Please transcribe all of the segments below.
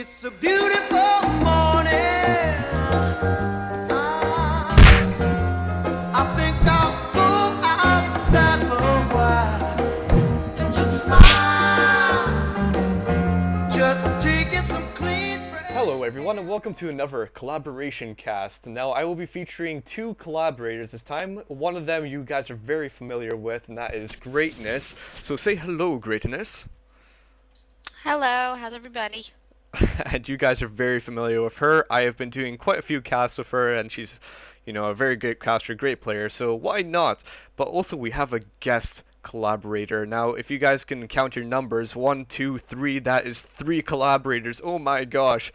It's a beautiful morning. I think I'll go outside for a while and just smile. Just taking some clean breath. Hello everyone and welcome to another collaboration cast. Now I will be featuring two collaborators this time. One of them you guys are very familiar with, and that is Greatness. So say hello, Greatness. Hello, how's everybody? And you guys are very familiar with her. I have been doing quite a few casts with her, and she's, a very good caster, great player, so why not? But also we have a guest collaborator. Now, if you guys can count your numbers, 1, 2, 3, that is 3 collaborators. Oh my gosh.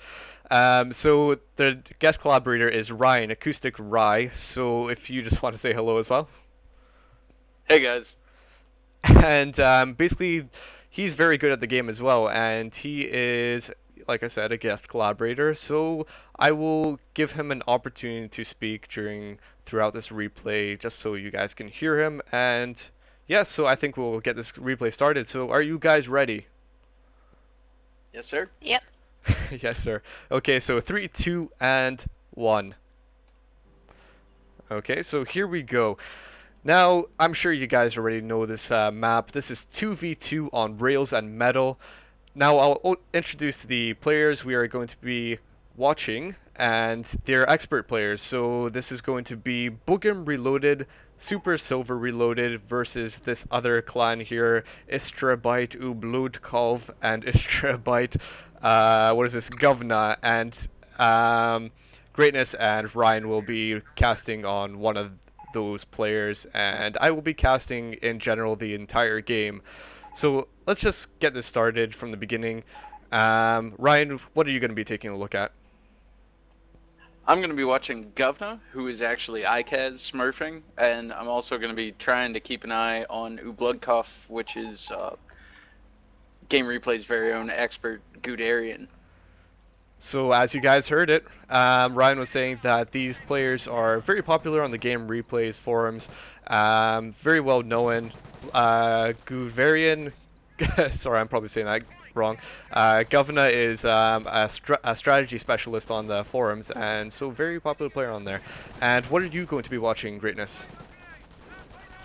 So the guest collaborator is Ryan, Acoustic Rye, so if you just want to say hello as well. Hey guys. And basically, he's very good at the game as well, and he is, like I said, a guest collaborator, so I will give him an opportunity to speak throughout this replay, just so you guys can hear him. And yeah, so I think we'll get this replay started. So are you guys ready? Yes, sir. Yep. Yes, sir. Okay, so 3, 2, and 1. Okay, so here we go. Now, I'm sure you guys already know this map. This is 2v2 on rails and metal. Now I'll introduce the players we are going to be watching, and they're expert players. So this is going to be BoogemReloaded, SuperSilverReloaded versus this other clan here, IstrebitelUbludkov and Govna, and Greatness and Ryan will be casting on one of those players, and I will be casting in general the entire game. So let's just get this started from the beginning. Ryan, what are you going to be taking a look at? I'm going to be watching Govna, who is actually ICAZ smurfing, and I'm also going to be trying to keep an eye on Ubludkov, which is Game Replay's very own expert Guderian. So as you guys heard it, Ryan was saying that these players are very popular on the Game Replays forums, very well known. Guderian, sorry, I'm probably saying that wrong. Govna is a strategy specialist on the forums, and so very popular player on there. And what are you going to be watching, Greatness?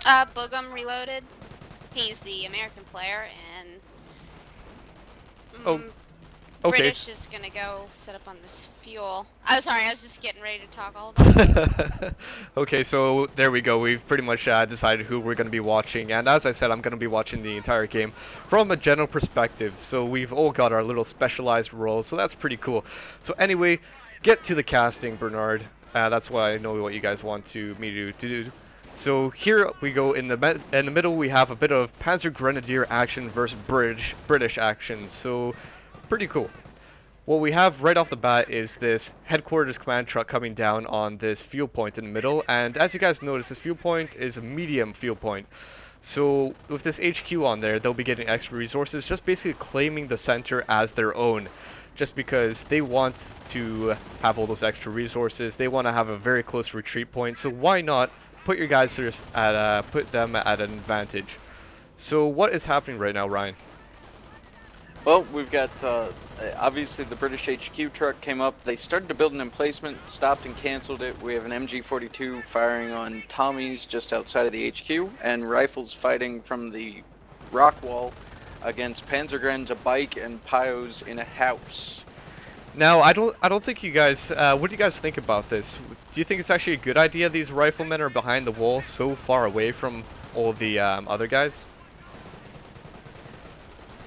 BoogemReloaded. He's the American player, and Okay. British is gonna go set up on this fuel. Oh, sorry, I was just getting ready to talk all about it. Okay, so there we go. We've pretty much decided who we're going to be watching, and as I said, I'm going to be watching the entire game from a general perspective. So we've all got our little specialized roles, so that's pretty cool. So anyway, get to the casting, Bernard. That's why I know what you guys want me to do. So here we go. In the middle, we have a bit of Panzer Grenadier action versus British action. So pretty cool. What we have right off the bat is this headquarters command truck coming down on this fuel point in the middle, and as you guys notice, this fuel point is a medium fuel point. So with this HQ on there, they'll be getting extra resources, just basically claiming the center as their own, just because they want to have all those extra resources. They want to have a very close retreat point, so why not put your guys put them at an advantage. So what is happening right now, Ryan? Well, we've got, obviously the British HQ truck came up. They started to build an emplacement, stopped and cancelled it. We have an MG42 firing on Tommies just outside of the HQ, and rifles fighting from the rock wall against Panzergrens, a bike, and Pios in a house. Now, I don't think you guys, what do you guys think about this? Do you think it's actually a good idea these riflemen are behind the wall so far away from all the other guys?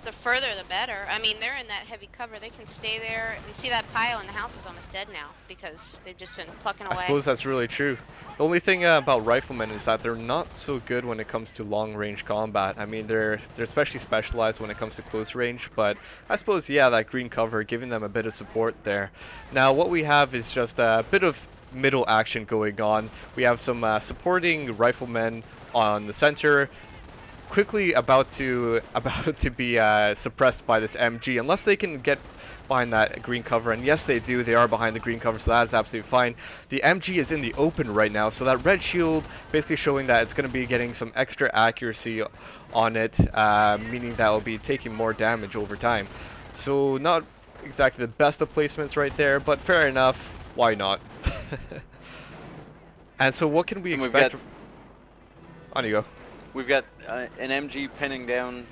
The further, the better. I mean, they're in that heavy cover. They can stay there and see that pile in the house is almost dead now because they've just been plucking away. I suppose that's really true. The only thing about riflemen is that they're not so good when it comes to long-range combat. I mean, they're especially specialized when it comes to close range, but I suppose, yeah, that green cover, giving them a bit of support there. Now, what we have is just a bit of middle action going on. We have some supporting riflemen on the center, quickly about to be suppressed by this MG, unless they can get behind that green cover, and yes they do, they are behind the green cover, so that is absolutely fine. The MG is in the open right now, so that red shield basically showing that it's going to be getting some extra accuracy on it, meaning that will be taking more damage over time. So not exactly the best of placements right there, but fair enough. Why not? And so what can we And expect? On you go. We've got an MG pinning down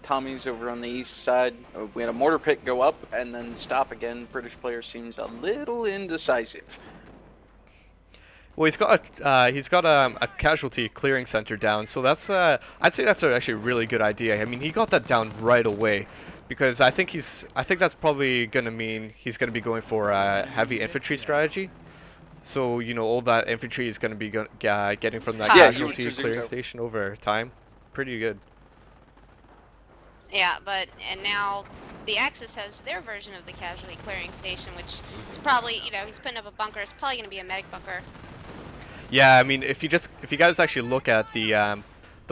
Tommy's over on the east side. We had a mortar pit go up and then stop again. British player seems a little indecisive. Well, he's got a casualty clearing center down, so that's I'd say that's actually a really good idea. I mean, he got that down right away, because I think that's probably gonna mean he's gonna be going for a heavy infantry strategy. So you know, all that infantry is gonna be getting from that Yeah, casualty clearing station over time. Pretty good. Yeah, and now the Axis has their version of the casualty clearing station, which is probably, you know, he's putting up a bunker. It's probably going to be a medic bunker. Yeah, I mean, if you guys actually look at the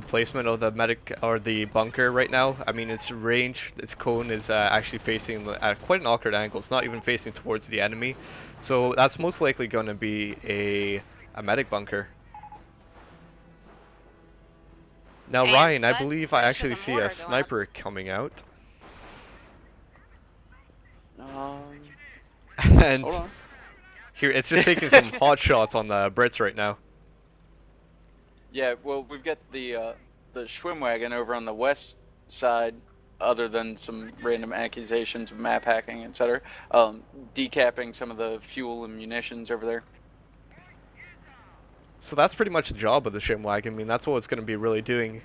placement of the medic or the bunker right now, I mean, its range, its cone is actually facing at quite an awkward angle. It's not even facing towards the enemy, so that's most likely going to be a medic bunker. Now, And Ryan, I what? believe I There's actually just a see mortar a going up. sniper coming out, and Hold on. here it's just taking some hot shots on the Brits right now. Yeah, well, we've got the Schwimmwagon over on the west side, other than some random accusations of map hacking, etc. Decapping some of the fuel and munitions over there. So that's pretty much the job of the Shimwagon. I mean, that's what it's going to be really doing,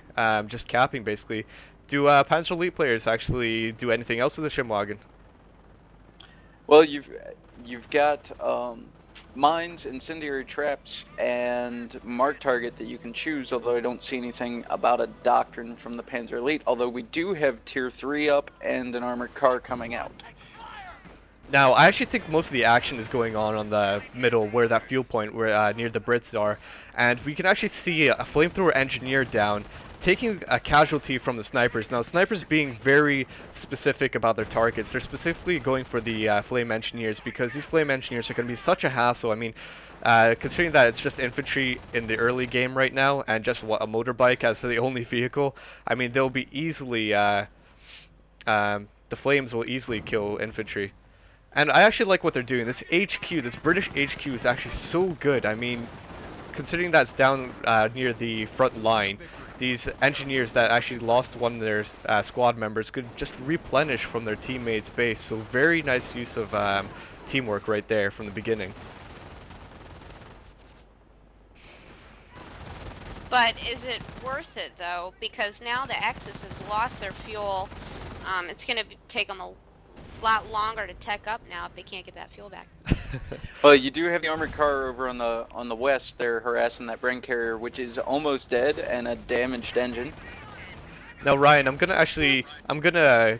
just capping basically. Do Panzer Elite players actually do anything else with the Shimwagon? Well, you've got mines, incendiary traps, and mark target that you can choose, although I don't see anything about a doctrine from the Panzer Elite, although we do have tier 3 up and an armored car coming out. Now, I actually think most of the action is going on the middle, where that fuel point, where near the Brits are, and we can actually see a flamethrower engineer down, taking a casualty from the snipers. Now, snipers being very specific about their targets. They're specifically going for the flame engineers, because these flame engineers are going to be such a hassle. I mean, considering that it's just infantry in the early game right now, and just a motorbike as the only vehicle, I mean, they'll be easily, the flames will easily kill infantry. And I actually like what they're doing. This HQ, this British HQ is actually so good. I mean, considering that's down near the front line, these engineers that actually lost one of their squad members could just replenish from their teammates' base. So very nice use of teamwork right there from the beginning. But is it worth it, though? Because now the Axis has lost their fuel. It's going to take them a lot longer to tech up now if they can't get that fuel back. Well, you do have the armored car over on the west. They're harassing that Bren carrier, which is almost dead, and a damaged engine. Now, Ryan, I'm gonna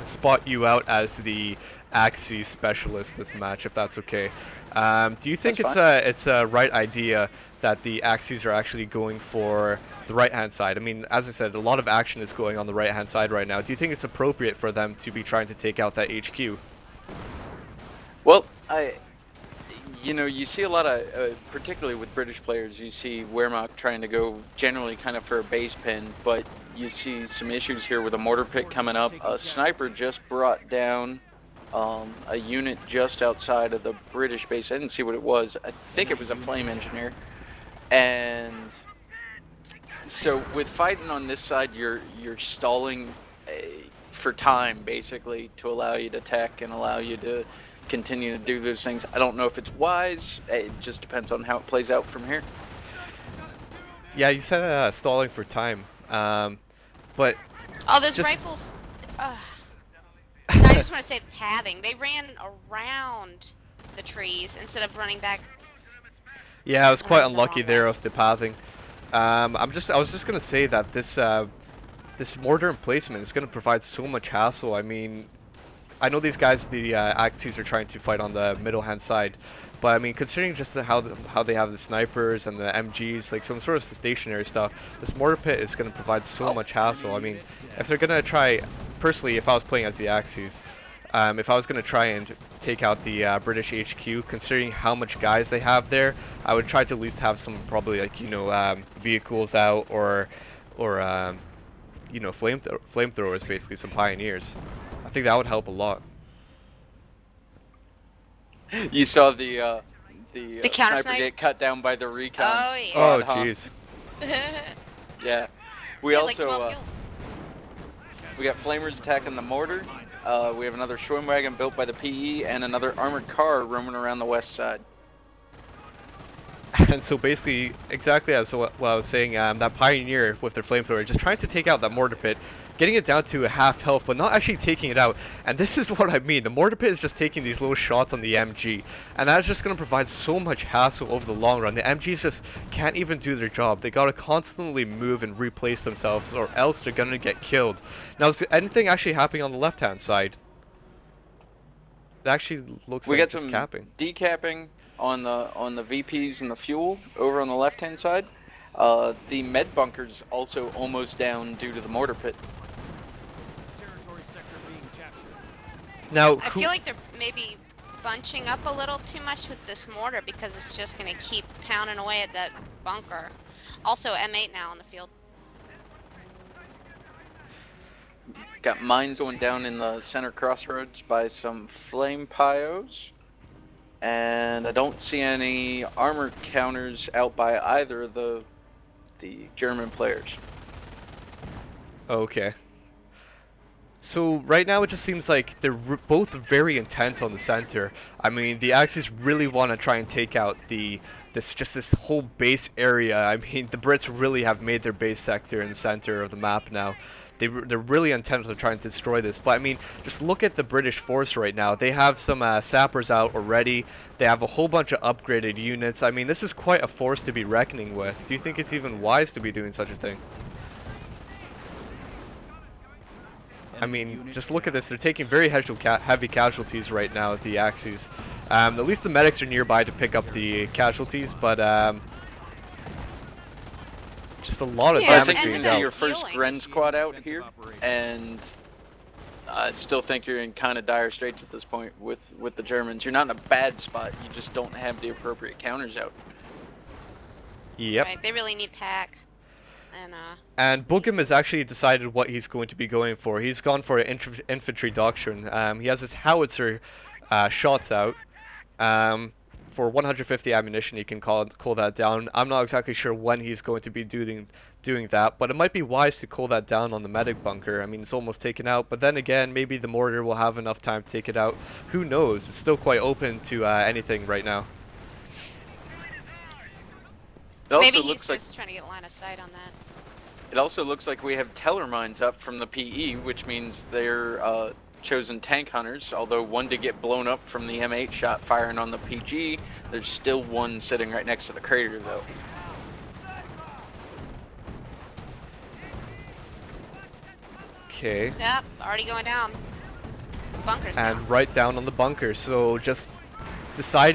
spot you out as the Axis specialist this match, if that's okay. Do you think it's a right idea that the Axis are actually going for the right-hand side? I mean, as I said, a lot of action is going on the right-hand side right now. Do you think it's appropriate for them to be trying to take out that HQ? Well, you see a lot of, particularly with British players, you see Whermacht trying to go generally kind of for a base pin, but you see some issues here with a mortar pit coming up. A sniper just brought down a unit just outside of the British base. I didn't see what it was. I think it was a flame engineer. And so with fighting on this side, you're stalling for time, basically, to allow you to tech and allow you to continue to do those things. I don't know if it's wise. It just depends on how it plays out from here. Yeah, you said stalling for time, but Oh, those rifles. I just want to say the pathing. They ran around the trees instead of running back. yeah, I was quite unlucky there with the pathing. I was just gonna say that this this mortar emplacement is gonna provide so much hassle. I mean, I know these guys, the Axis, are trying to fight on the middle hand side, but I mean, considering just how they have the snipers and the MGs, like some sort of stationary stuff, this mortar pit is gonna provide so much hassle. I mean, if they're gonna try, personally, if I was playing as the Axis, if I was going to try and take out the British HQ, considering how much guys they have there, I would try to at least have some probably, like, vehicles out, or flamethrowers, basically, some pioneers. I think that would help a lot. You saw the counter sniper snipe? get cut down by the recon. Oh, yeah. Oh, squad, huh? jeez. Yeah. We We had like also 12 kills. we got flamers attacking the mortar. We have another Schwimmwagen built by the PE and another armored car roaming around the west side. And so basically, exactly as what I was saying, that Pioneer with their flamethrower just trying to take out that mortar pit, getting it down to a half health, but not actually taking it out. And this is what I mean. The mortar pit is just taking these little shots on the MG, and that's just going to provide so much hassle over the long run. The MGs just can't even do their job. They got to constantly move and replace themselves, or else they're going to get killed. Now, is anything actually happening on the left-hand side? It actually looks We like got just some capping. decapping on the VPs and the fuel over on the left hand side. The med bunkers also almost down due to the mortar pit. Now, I feel like they're maybe bunching up a little too much with this mortar because it's just going to keep pounding away at that bunker. Also, M8 now on the field. Got mines going down in the center crossroads by some flame pyos. And I don't see any armor counters out by either of the German players. Okay. So right now it just seems like they're both very intent on the center. I mean, the Axis really want to try and take out this whole base area. I mean, the Brits really have made their base sector in the center of the map now. They're really intent on trying to destroy this. But I mean, just look at the British force right now. They have some sappers out already. They have a whole bunch of upgraded units. I mean, this is quite a force to be reckoning with. Do you think it's even wise to be doing such a thing? I mean, just look at this. They're taking very heavy casualties right now, the Axis. At least the medics are nearby to pick up the casualties, but just a lot of Yeah, I damage think you're being gonna see dealt. your first Healing. Gren squad out here, and I still think you're in kind of dire straits at this point with the Germans. You're not in a bad spot. You just don't have the appropriate counters out. Yep. Right, they really need pack. And Boogem has actually decided what he's going to be going for. He's gone for an infantry doctrine. He has his howitzer shots out. For 150 ammunition, he can cool that down. I'm not exactly sure when he's going to be doing that, but it might be wise to cool that down on the medic bunker. I mean, it's almost taken out, but then again, maybe the mortar will have enough time to take it out. Who knows? It's still quite open to anything right now. It also Maybe he's looks like just trying to get line of sight on that. it also looks like we have teller mines up from the PE, which means they're chosen tank hunters. Although one did get blown up from the M8 shot firing on the PG, there's still one sitting right next to the crater though. Okay. Yep, already going down. Bunkers And now. right down on the bunker. So just deciding